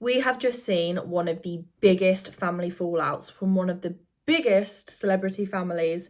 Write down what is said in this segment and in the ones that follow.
We have just seen one of the biggest family fallouts from one of the biggest celebrity families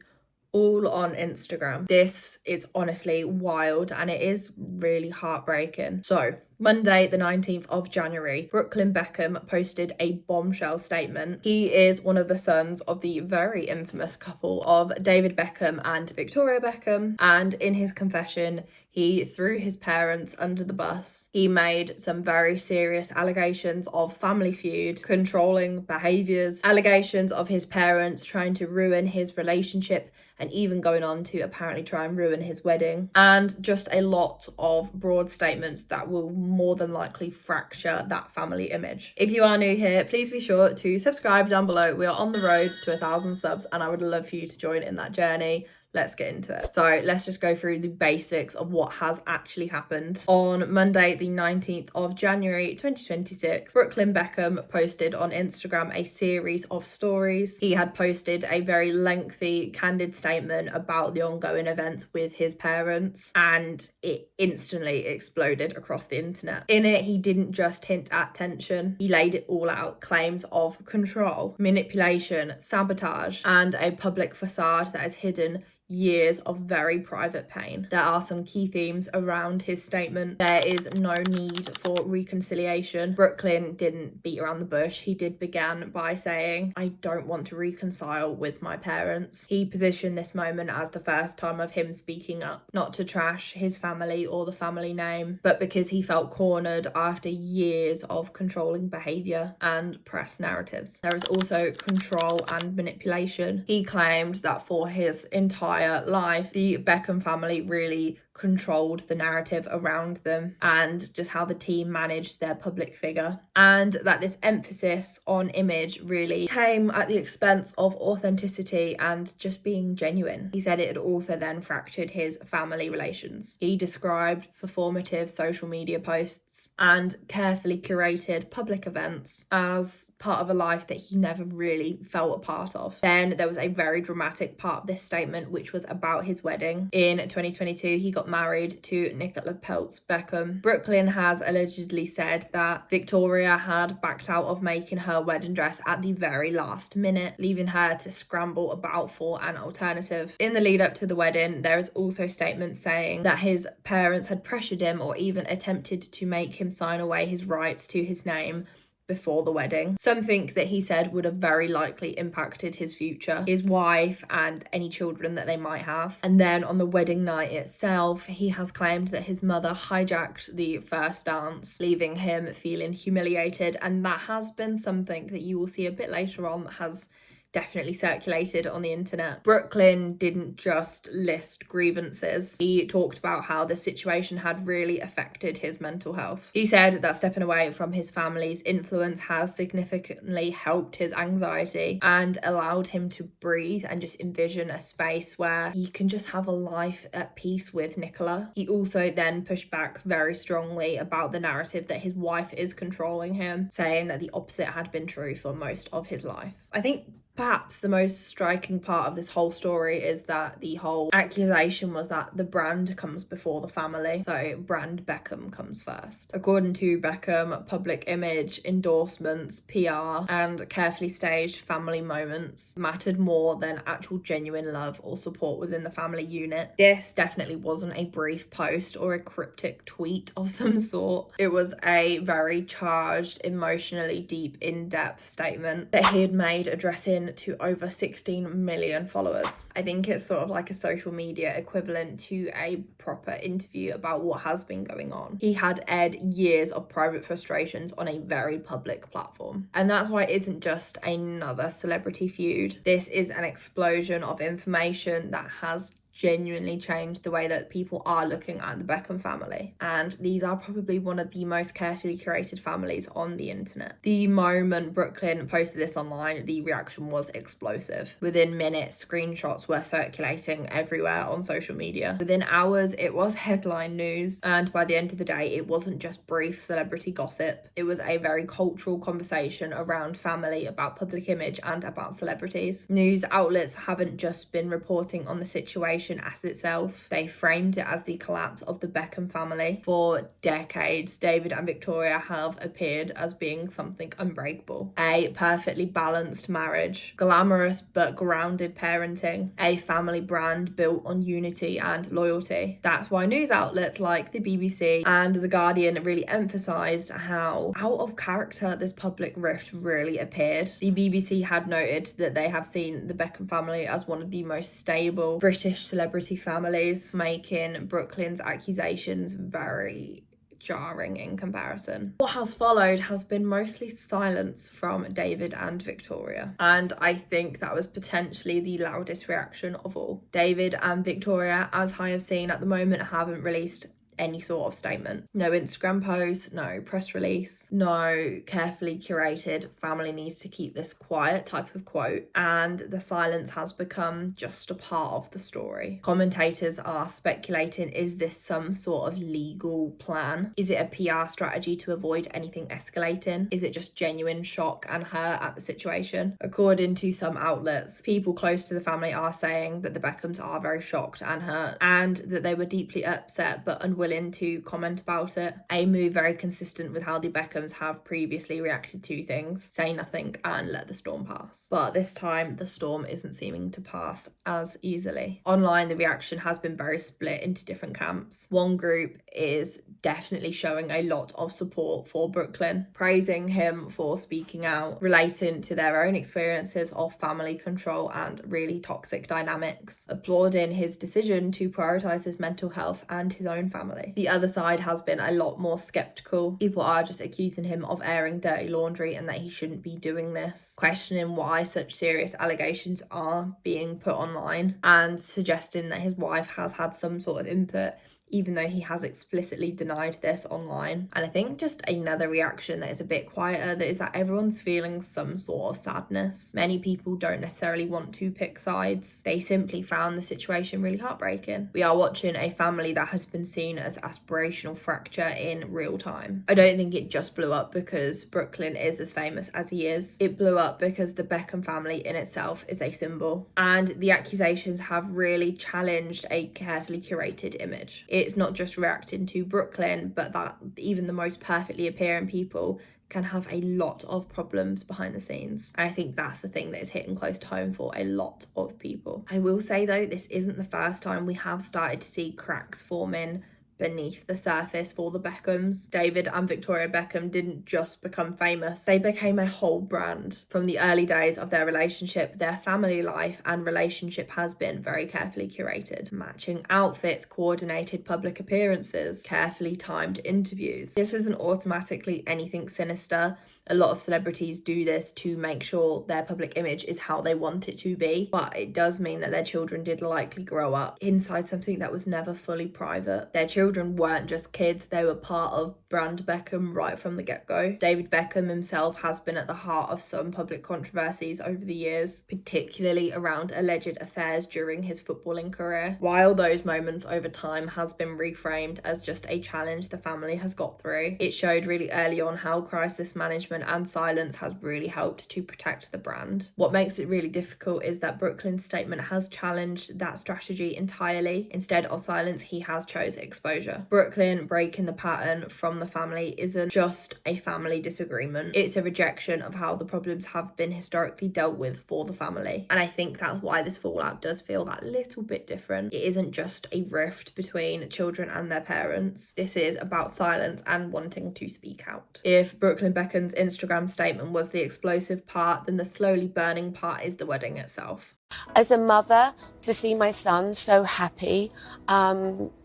all on Instagram. This is honestly wild and it is really heartbreaking. So, Monday, the 19th of January, Brooklyn Beckham posted a bombshell statement. He is one of the sons of the very infamous couple of David Beckham and Victoria Beckham, and in his confession, he threw his parents under the bus. He made some very serious allegations of family feud, controlling behaviours, allegations of his parents trying to ruin his relationship, and even going on to apparently try and ruin his wedding, and just a lot of broad statements that will more than likely fracture that family image. If you are new here, please be sure to subscribe down below. We are on the road to 1,000 subs and I would love for you to join in that journey. Let's get into it. So let's just go through the basics of what has actually happened. On Monday, the 19th of January, 2026, Brooklyn Beckham posted on Instagram a series of stories. He had posted a very lengthy, candid statement about the ongoing events with his parents, and it instantly exploded across the internet. In it, he didn't just hint at tension, he laid it all out. Claims of control, manipulation, sabotage, and a public facade that is hidden years of very private pain. There are some key themes around his statement. There is no need for reconciliation. Brooklyn didn't beat around the bush. He did begin by saying, "I don't want to reconcile with my parents." He positioned this moment as the first time of him speaking up, not to trash his family or the family name, but because he felt cornered after years of controlling behaviour and press narratives. There is also control and manipulation. He claimed that for his entire life, the Beckham family really controlled the narrative around them and just how the team managed their public figure, and that this emphasis on image really came at the expense of authenticity and just being genuine. He said it had also then fractured his family relations. He described performative social media posts and carefully curated public events as part of a life that he never really felt a part of. Then there was a very dramatic part of this statement, which was about his wedding. In 2022, he got married to Nicola Peltz Beckham. Brooklyn has allegedly said that Victoria had backed out of making her wedding dress at the very last minute, leaving her to scramble about for an alternative. In the lead up to the wedding, there is also statements saying that his parents had pressured him or even attempted to make him sign away his rights to his name before the wedding, something that he said would have very likely impacted his future, his wife, and any children that they might have. And then on the wedding night itself, he has claimed that his mother hijacked the first dance, leaving him feeling humiliated, and that has been something that you will see a bit later on that has definitely circulated on the internet. Brooklyn didn't just list grievances. He talked about how the situation had really affected his mental health. He said that stepping away from his family's influence has significantly helped his anxiety and allowed him to breathe and just envision a space where he can just have a life at peace with Nicola. He also then pushed back very strongly about the narrative that his wife is controlling him, saying that the opposite had been true for most of his life. I think perhaps the most striking part of this whole story is that the whole accusation was that the brand comes before the family. So brand Beckham comes first. According to Beckham, public image, endorsements, PR, and carefully staged family moments mattered more than actual genuine love or support within the family unit. This definitely wasn't a brief post or a cryptic tweet of some sort. It was a very charged, emotionally deep, in-depth statement that he had made addressing to over 16 million followers. I think it's sort of like a social media equivalent to a proper interview about what has been going on. He had aired years of private frustrations on a very public platform. And that's why it isn't just another celebrity feud. This is an explosion of information that has genuinely changed the way that people are looking at the Beckham family. And these are probably one of the most carefully curated families on the internet. The moment Brooklyn posted this online, the reaction was explosive. Within minutes, screenshots were circulating everywhere on social media. Within hours, it was headline news. And by the end of the day, it wasn't just brief celebrity gossip. It was a very cultural conversation around family, about public image, and about celebrities. News outlets haven't just been reporting on the situation accusation as itself. They framed it as the collapse of the Beckham family. For decades, David and Victoria have appeared as being something unbreakable. A perfectly balanced marriage, glamorous but grounded parenting, a family brand built on unity and loyalty. That's why news outlets like the BBC and The Guardian really emphasised how out of character this public rift really appeared. The BBC had noted that they have seen the Beckham family as one of the most stable British celebrity families, making Brooklyn's accusations very jarring in comparison. What has followed has been mostly silence from David and Victoria, and I think that was potentially the loudest reaction of all. David and Victoria, as I have seen at the moment, haven't released any sort of statement. No Instagram post, no press release, no carefully curated family needs to keep this quiet type of quote, and the silence has become just a part of the story. Commentators are speculating, is this some sort of legal plan? Is it a PR strategy to avoid anything escalating? Is it just genuine shock and hurt at the situation? According to some outlets, people close to the family are saying that the Beckhams are very shocked and hurt, and that they were deeply upset but unwilling to comment about it. A move very consistent with how the Beckhams have previously reacted to things: say nothing and let the storm pass. But this time the storm isn't seeming to pass as easily. Online, the reaction has been very split into different camps. One group is definitely showing a lot of support for Brooklyn, praising him for speaking out, relating to their own experiences of family control and really toxic dynamics, applauding his decision to prioritise his mental health and his own family. The other side has been a lot more skeptical. People are just accusing him of airing dirty laundry and that he shouldn't be doing this, questioning why such serious allegations are being put online, and suggesting that his wife has had some sort of input, even though he has explicitly denied this online. And I think just another reaction that is a bit quieter, that is that everyone's feeling some sort of sadness. Many people don't necessarily want to pick sides. They simply found the situation really heartbreaking. We are watching a family that has been seen as aspirational fracture in real time. I don't think it just blew up because Brooklyn is as famous as he is. It blew up because the Beckham family in itself is a symbol. And the accusations have really challenged a carefully curated image. It's not just reacting to Brooklyn, but that even the most perfectly appearing people can have a lot of problems behind the scenes. And I think that's the thing that is hitting close to home for a lot of people. I will say though, this isn't the first time we have started to see cracks forming beneath the surface for the Beckhams. David and Victoria Beckham didn't just become famous, they became a whole brand. From the early days of their relationship, their family life and relationship has been very carefully curated. Matching outfits, coordinated public appearances, carefully timed interviews. This isn't automatically anything sinister. A lot of celebrities do this to make sure their public image is how they want it to be, but it does mean that their children did likely grow up inside something that was never fully private. Their children weren't just kids, they were part of brand Beckham right from the get-go. David Beckham himself has been at the heart of some public controversies over the years, particularly around alleged affairs during his footballing career. While those moments over time has been reframed as just a challenge the family has got through, it showed really early on how crisis management and silence has really helped to protect the brand. What makes it really difficult is that Brooklyn's statement has challenged that strategy entirely. Instead of silence, he has chose exposure. Brooklyn breaking the pattern from the family isn't just a family disagreement, it's a rejection of how the problems have been historically dealt with for the family. And I think that's why this fallout does feel that little bit different. It isn't just a rift between children and their parents. This is about silence and wanting to speak out. If Brooklyn Beckham's Instagram statement was the explosive part, then the slowly burning part is the wedding itself. As a mother, to see my son so happy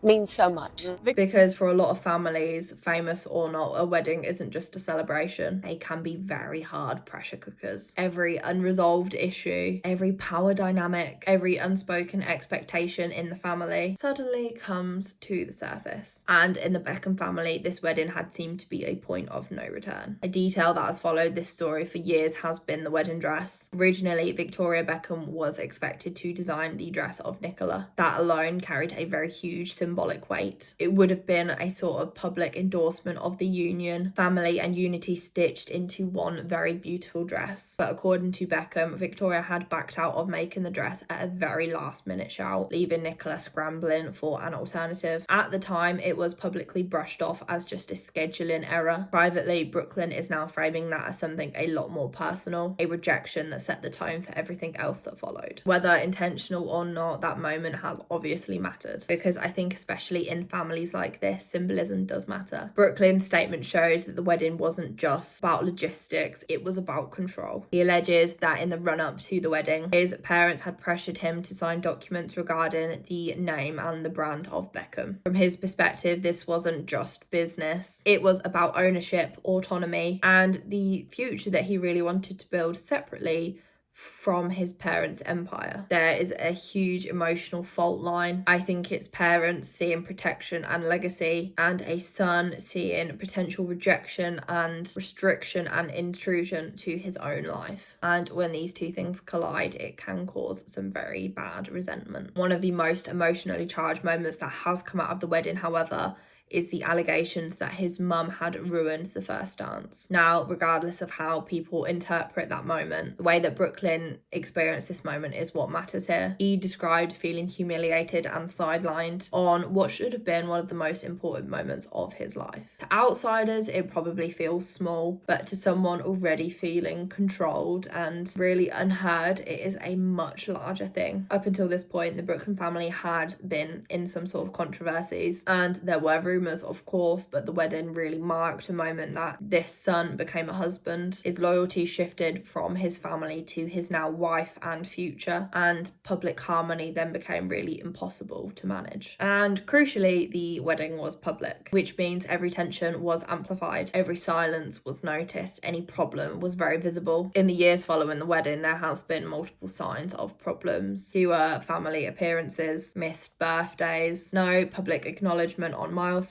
means so much. Because for a lot of families, famous or not, a wedding isn't just a celebration. They can be very hard pressure cookers. Every unresolved issue, every power dynamic, every unspoken expectation in the family suddenly comes to the surface. And in the Beckham family, this wedding had seemed to be a point of no return. A detail that has followed this story for years has been the wedding dress. Originally, Victoria Beckham was expected to design the dress of Nicola. That alone carried a very huge symbolic weight. It would have been a sort of public endorsement of the union, family and unity stitched into one very beautiful dress. But according to Beckham, Victoria had backed out of making the dress at a very last minute shout, leaving Nicola scrambling for an alternative. At the time, it was publicly brushed off as just a scheduling error. Privately, Brooklyn is now framing that as something a lot more personal, a rejection that set the tone for everything else that followed. Whether intentional or not, that moment has obviously mattered, because I think especially in families like this, symbolism does matter. Brooklyn's statement shows that the wedding wasn't just about logistics, it was about control. He alleges that in the run-up to the wedding, his parents had pressured him to sign documents regarding the name and the brand of Beckham. From his perspective, this wasn't just business. It was about ownership, autonomy, and the future that he really wanted to build separately from his parents' empire. There is a huge emotional fault line. I think it's parents seeing protection and legacy, and a son seeing potential rejection and restriction and intrusion to his own life. And when these two things collide, it can cause some very bad resentment. One of the most emotionally charged moments that has come out of the wedding, however, is the allegations that his mum had ruined the first dance. Now, regardless of how people interpret that moment, the way that Brooklyn experienced this moment is what matters here. He described feeling humiliated and sidelined on what should have been one of the most important moments of his life. To outsiders, it probably feels small, but to someone already feeling controlled and really unheard, it is a much larger thing. Up until this point, the Brooklyn family had been in some sort of controversies, and there were rumours, of course, but the wedding really marked a moment that this son became a husband. His loyalty shifted from his family to his now wife and future, and public harmony then became really impossible to manage. And crucially, the wedding was public, which means every tension was amplified, every silence was noticed, any problem was very visible. In the years following the wedding, there has been multiple signs of problems. Fewer family appearances, missed birthdays, no public acknowledgement on milestones,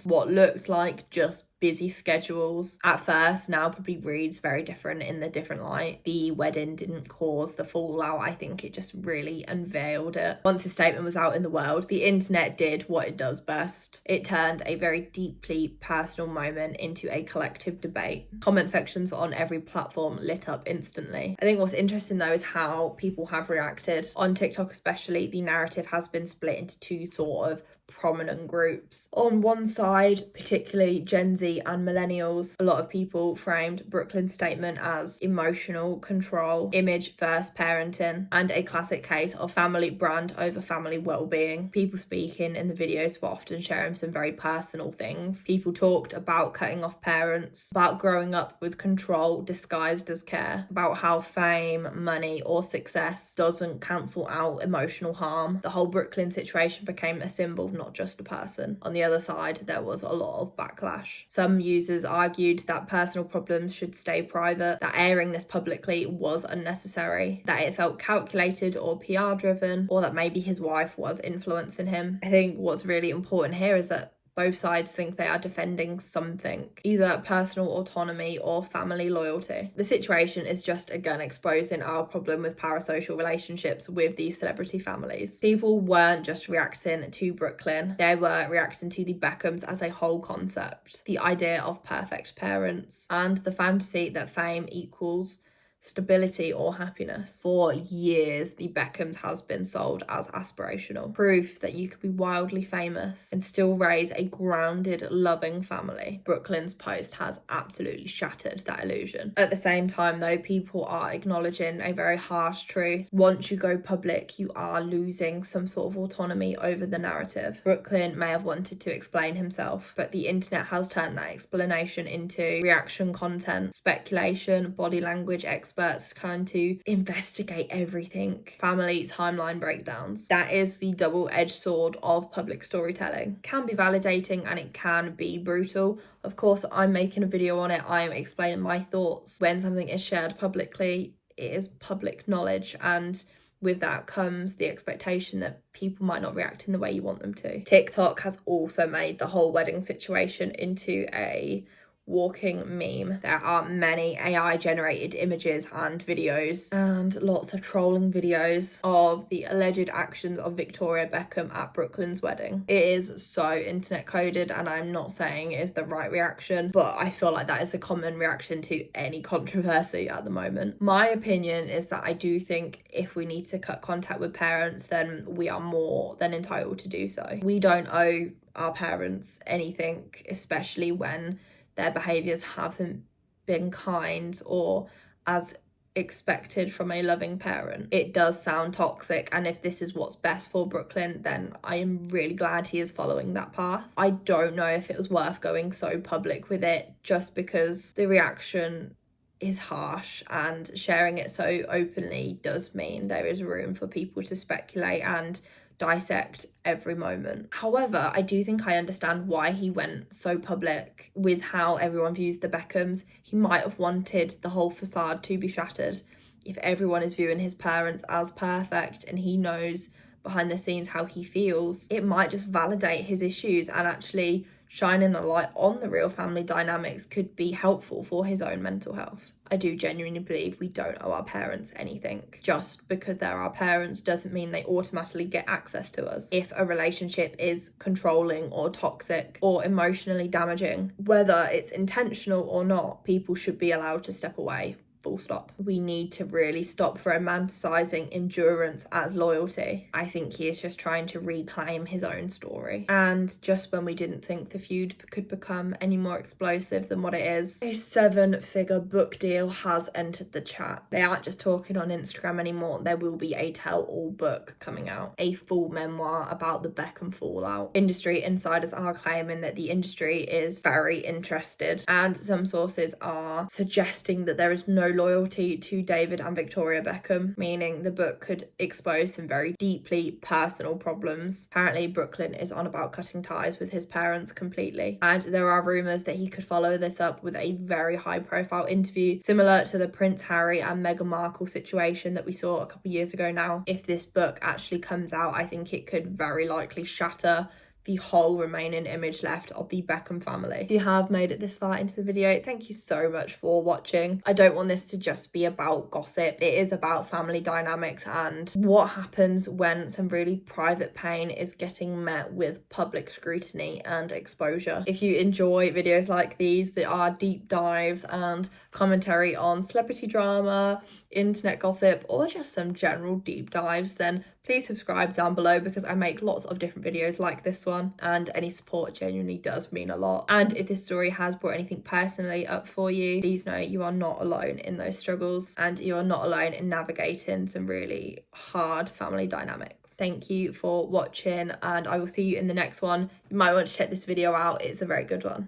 what looks like just busy schedules. At first, now probably reads very different in the different light. The wedding didn't cause the fallout, I think it just really unveiled it. Once the statement was out in the world, the internet did what it does best. It turned a very deeply personal moment into a collective debate. Comment sections on every platform lit up instantly. I think what's interesting though is how people have reacted. On TikTok especially, the narrative has been split into two sort of prominent groups. On one side, particularly Gen Z and millennials, a lot of people framed Brooklyn's statement as emotional control, image first parenting, and a classic case of family brand over family well-being. People speaking in the videos were often sharing some very personal things. People talked about cutting off parents, about growing up with control disguised as care, about how fame, money, or success doesn't cancel out emotional harm. The whole Brooklyn situation became a symbol, not just a person. On the other side, there was a lot of backlash. Some users argued that personal problems should stay private, that airing this publicly was unnecessary, that it felt calculated or PR driven, or that maybe his wife was influencing him. I think what's really important here is that both sides think they are defending something, either personal autonomy or family loyalty. The situation is just again exposing our problem with parasocial relationships with these celebrity families. People weren't just reacting to Brooklyn, they were reacting to the Beckhams as a whole concept. The idea of perfect parents and the fantasy that fame equals stability or happiness. For years, the Beckhams has been sold as aspirational, proof that you could be wildly famous and still raise a grounded, loving family. Brooklyn's post has absolutely shattered that illusion. At the same time, though, people are acknowledging a very harsh truth. Once you go public, you are losing some sort of autonomy over the narrative. Brooklyn may have wanted to explain himself, but the internet has turned that explanation into reaction content, speculation, body language experts trying to investigate everything, family timeline breakdowns. That is the double-edged sword of public storytelling. It can be validating and it can be brutal. Of course, I'm making a video on it. I'm explaining my thoughts. When something is shared publicly, it is public knowledge, and with that comes the expectation that people might not react in the way you want them to. TikTok has also made the whole wedding situation into a walking meme. There are many AI generated images and videos and lots of trolling videos of the alleged actions of Victoria Beckham at Brooklyn's wedding. It is so internet coded, and I'm not saying it is the right reaction, but I feel like that is a common reaction to any controversy at the moment. My opinion is that I do think if we need to cut contact with parents, then we are more than entitled to do so. We don't owe our parents anything, especially when their behaviours haven't been kind or as expected from a loving parent. It does sound toxic, and if this is what's best for Brooklyn, then I am really glad he is following that path. I don't know if it was worth going so public with it, just because the reaction is harsh, and sharing it so openly does mean there is room for people to speculate and dissect every moment. However, I do think I understand why he went so public with how everyone views the Beckhams. He might have wanted the whole facade to be shattered. If everyone is viewing his parents as perfect and he knows behind the scenes how he feels, it might just validate his issues, and actually shining a light on the real family dynamics could be helpful for his own mental health. I do genuinely believe we don't owe our parents anything. Just because they're our parents doesn't mean they automatically get access to us. If a relationship is controlling or toxic or emotionally damaging, whether it's intentional or not, people should be allowed to step away. Full stop. We need to really stop romanticising endurance as loyalty. I think he is just trying to reclaim his own story. And just when we didn't think the feud could become any more explosive than what it is, a 7-figure book deal has entered the chat. They aren't just talking on Instagram anymore. There will be a tell-all book coming out, a full memoir about the Beckham fallout. Industry insiders are claiming that the industry is very interested, and some sources are suggesting that there is no loyalty to David and Victoria Beckham, meaning the book could expose some very deeply personal problems. Apparently, Brooklyn is on about cutting ties with his parents completely, and there are rumours that he could follow this up with a very high-profile interview, similar to the Prince Harry and Meghan Markle situation that we saw a couple of years ago now. If this book actually comes out, I think it could very likely shatter the whole remaining image left of the Beckham family. If you have made it this far into the video, thank you so much for watching. I don't want this to just be about gossip. It is about family dynamics and what happens when some really private pain is getting met with public scrutiny and exposure. If you enjoy videos like these that are deep dives and commentary on celebrity drama, internet gossip, or just some general deep dives, then please subscribe down below, because I make lots of different videos like this one, and any support genuinely does mean a lot. And if this story has brought anything personally up for you, please know you are not alone in those struggles, and you are not alone in navigating some really hard family dynamics. Thank you for watching, and I will see you in the next one. You might want to check this video out. It's a very good one.